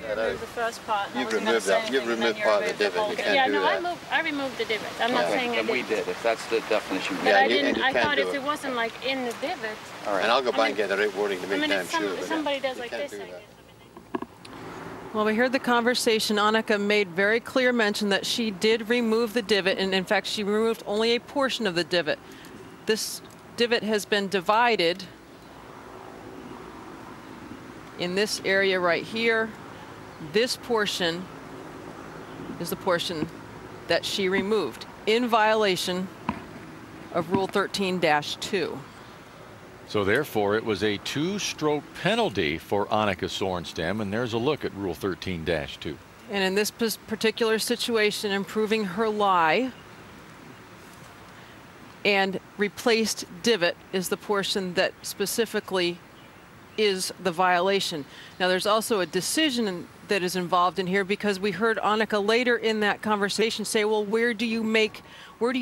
remove the first part. You've removed that. You've removed part of the divot. You can't do that. No, I removed the divot. I'm not saying I didn't. And we did, if that's the definition. But I didn't. I thought if it wasn't like in the divot. All right. And I'll go back and get the right wording to make damn sure. If somebody does like this, Well, we heard the conversation. Annika made very clear mention that she did remove the divot, and in fact, she removed only a portion of the divot. This divot has been divided in this area right here. This portion is the portion that she removed in violation of Rule 13-2. So therefore, it was a 2-stroke penalty for Annika Sorenstam, and there's a look at Rule 13-2. And in this particular situation, improving her lie and replaced divot is the portion that specifically is the violation. Now, there's also a decision that is involved in here, because we heard Annika later in that conversation say, well, where do you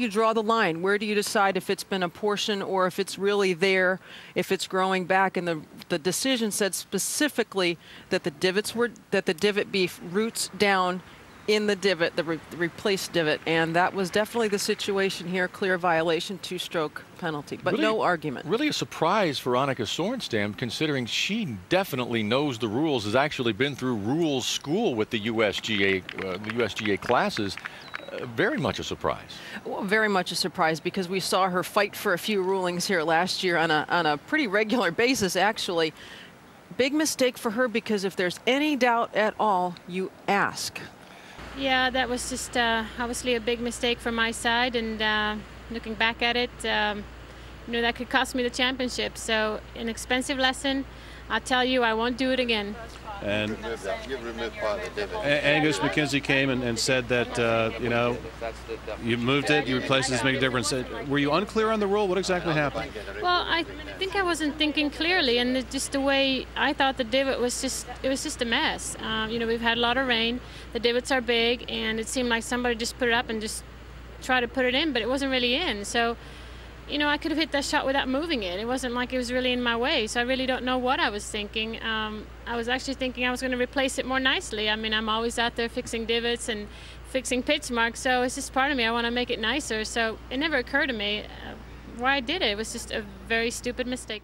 draw the line? Where do you decide if it's been a portion or if it's really there, if it's growing back? And the decision said specifically that the divot be roots down in the divot, the replaced divot, and that was definitely the situation here. Clear violation, 2-stroke penalty, but really, no argument. Really a surprise for Annika Sorenstam, considering she definitely knows the rules, has actually been through rules school with the USGA classes. Very much a surprise. Well, very much a surprise, because we saw her fight for a few rulings here last year on a pretty regular basis, actually. Big mistake for her, because if there's any doubt at all, you ask. Yeah, that was just obviously a big mistake from my side, and looking back at it, you know, that could cost me the championship. So an expensive lesson. I'll tell you, I won't do it again. And you've removed part of the divot. Angus McKenzie came and said that, you know, you moved it, you replaced it, doesn't make a difference. Were you unclear on the rule? What exactly happened? Well, I think I wasn't thinking clearly, and just the way I thought the divot was just a mess. You know, we've had a lot of rain, the divots are big, and it seemed like somebody just put it up and just tried to put it in, but it wasn't really in. So, you know, I could have hit that shot without moving it. It wasn't like it was really in my way, so I really don't know what I was thinking. I was actually thinking I was going to replace it more nicely. I mean, I'm always out there fixing divots and fixing pitch marks, so it's just part of me. I want to make it nicer, so it never occurred to me why I did it. It was just a very stupid mistake.